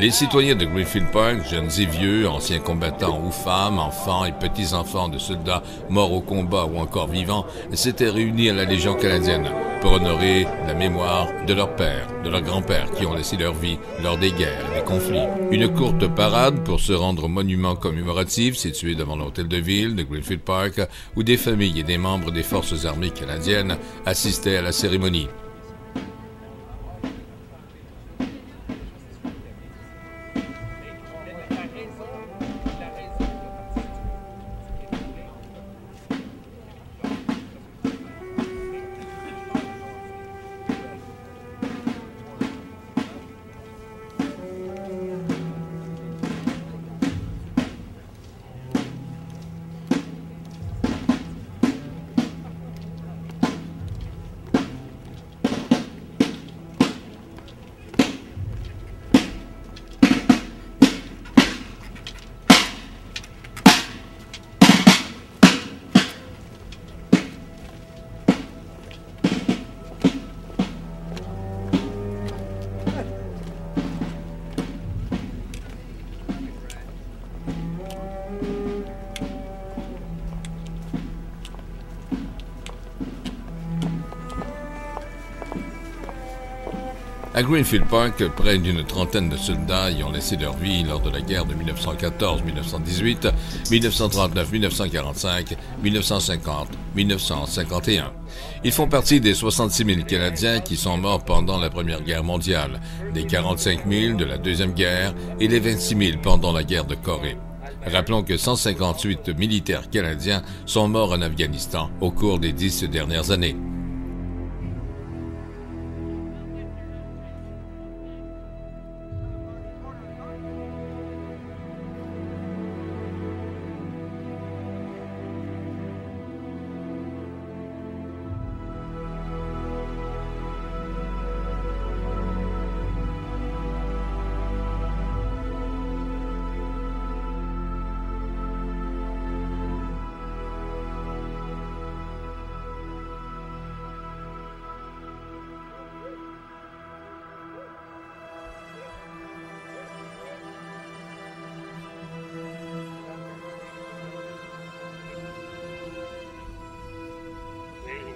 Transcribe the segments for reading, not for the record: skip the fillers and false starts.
Les citoyens de Greenfield Park, jeunes et vieux, anciens combattants ou femmes, enfants et petits-enfants de soldats morts au combat ou encore vivants, s'étaient réunis à la Légion canadienne pour honorer la mémoire de leurs pères, de leurs grands-pères qui ont laissé leur vie lors des guerres et des conflits. Une courte parade pour se rendre au monument commémoratif situé devant l'hôtel de ville de Greenfield Park où des familles et des membres des forces armées canadiennes assistaient à la cérémonie. À Greenfield Park, près d'une trentaine de soldats y ont laissé leur vie lors de la guerre de 1914-1918, 1939-1945, 1950-1951. Ils font partie des 66 000 Canadiens qui sont morts pendant la Première Guerre mondiale, des 45 000 de la Deuxième Guerre et les 26 000 pendant la guerre de Corée. Rappelons que 158 militaires canadiens sont morts en Afghanistan au cours des 10 dernières années.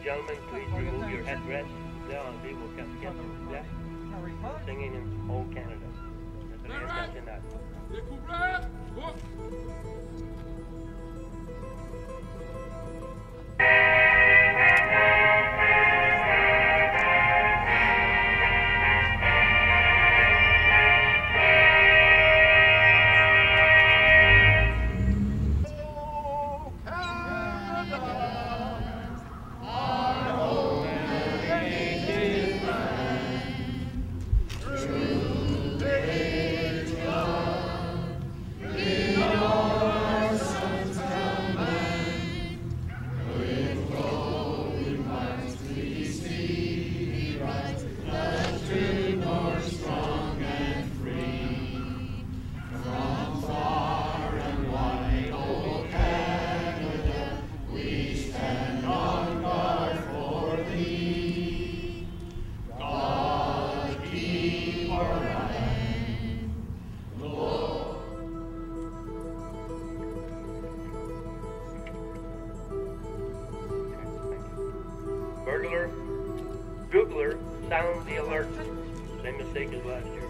Gentlemen, please remove your headrest. Là, enlevez vos casquettes, s'il vous plaît. Singing in Old Canada. Notre national. Burglar, Googler, sound the alert. Same mistake as last year.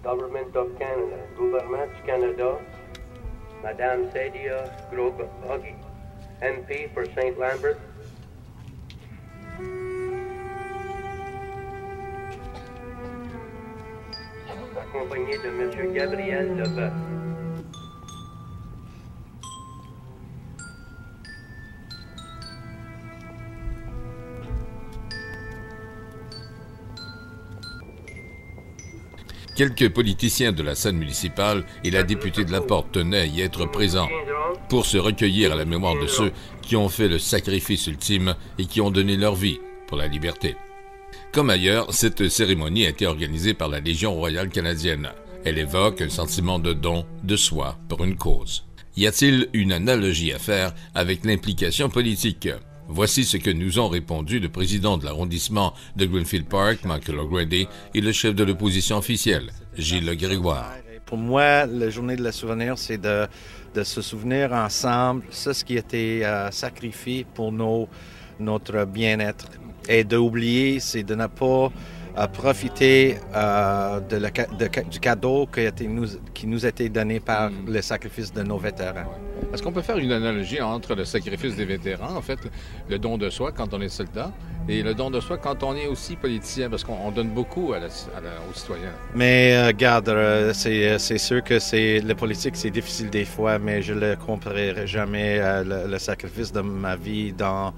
Government of Canada, Gouvernement du Canada, Madame Sadia Groboggy, MP for St. Lambert. Accompagné de M. Gabriel Leboeuf. Quelques politiciens de la scène municipale et la députée de la Porte tenaient à y être présents pour se recueillir à la mémoire de ceux qui ont fait le sacrifice ultime et qui ont donné leur vie pour la liberté. Comme ailleurs, cette cérémonie a été organisée par la Légion royale canadienne. Elle évoque un sentiment de don de soi pour une cause. Y a-t-il une analogie à faire avec l'implication politique? Voici ce que nous ont répondu le président de l'arrondissement de Greenfield Park, Michael O'Grady, et le chef de l'opposition officielle, Gilles Grégoire. Pour moi, la journée de la souvenir, c'est de se souvenir ensemble, ce qui a été sacrifié pour notre bien-être. Et d'oublier, c'est de ne pas profiter du cadeau qui nous a été donné par le sacrifice de nos vétérans. Est-ce qu'on peut faire une analogie entre le sacrifice des vétérans, en fait, le don de soi quand on est soldat, et le don de soi quand on est aussi politicien, parce qu'on donne beaucoup aux citoyens? Mais regarde, c'est sûr que le politique, c'est difficile des fois, mais je ne comparerai jamais le sacrifice de ma vie dans...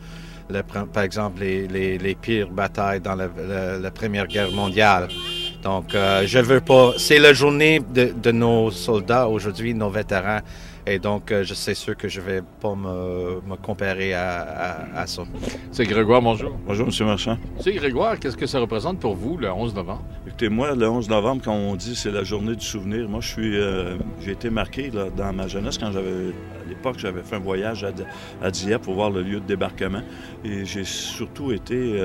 par exemple, les pires batailles dans la Première Guerre mondiale. Donc, je veux pas... C'est la journée de nos soldats aujourd'hui, nos vétérans. Et donc, je sais sûr que je vais pas me comparer à ça. C'est Grégoire, bonjour. Bonjour, M. Marchand. C'est Grégoire, qu'est-ce que ça représente pour vous, le 11 novembre? Écoutez, moi, le 11 novembre, quand on dit c'est la journée du souvenir, moi, j'ai été marqué là, dans ma jeunesse quand à l'époque, j'avais fait un voyage à Dieppe pour voir le lieu de débarquement. Et j'ai surtout été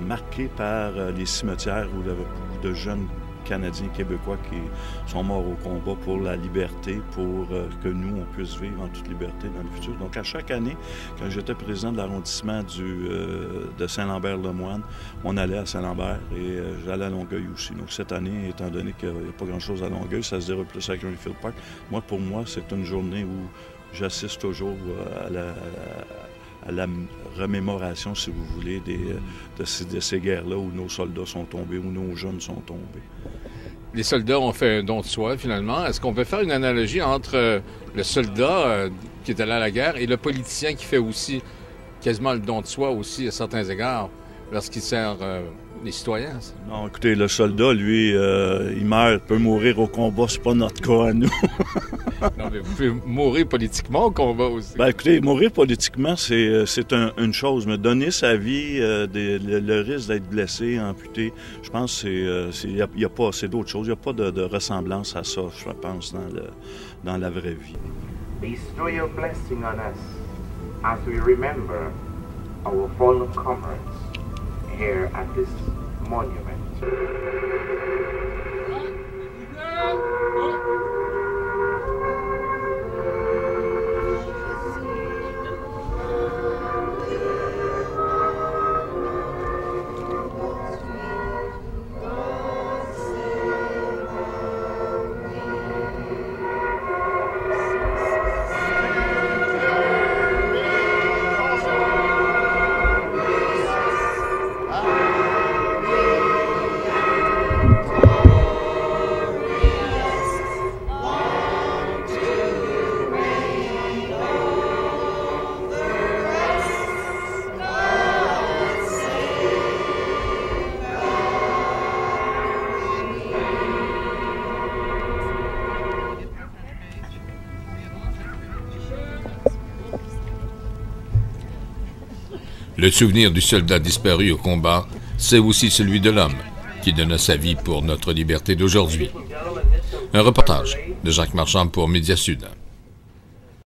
marqué par les cimetières où il y avait beaucoup de jeunes Canadiens, Québécois qui sont morts au combat pour la liberté, pour que nous, on puisse vivre en toute liberté dans le futur. Donc, à chaque année, quand j'étais président de l'arrondissement de Saint-Lambert-le-Moine, on allait à Saint-Lambert et j'allais à Longueuil aussi. Donc, cette année, étant donné qu'il n'y a pas grand-chose à Longueuil, ça se déroule plus à Greenfield Park. Pour moi, c'est une journée où j'assiste toujours à la remémoration, si vous voulez, de ces guerres-là où nos soldats sont tombés, où nos jeunes sont tombés. Les soldats ont fait un don de soi, finalement. Est-ce qu'on peut faire une analogie entre le soldat qui est allé à la guerre et le politicien qui fait aussi quasiment le don de soi aussi, à certains égards, lorsqu'il sert les citoyens? Non, écoutez, le soldat, lui, il meurt, peut mourir au combat, c'est pas notre cas à nous. Non, mais vous pouvez mourir politiquement au combat aussi. Ben, écoutez, mourir politiquement, c'est une chose, mais donner sa vie, le risque d'être blessé, amputé, je pense que c'est d'autres choses. Il n'y a pas de ressemblance à ça, je pense, dans la vraie vie. Bestow your blessing on us as we remember our fallen comrades here at this monument. Le souvenir du soldat disparu au combat, c'est aussi celui de l'homme qui donna sa vie pour notre liberté d'aujourd'hui. Un reportage de Jacques Marchand pour Média Sud.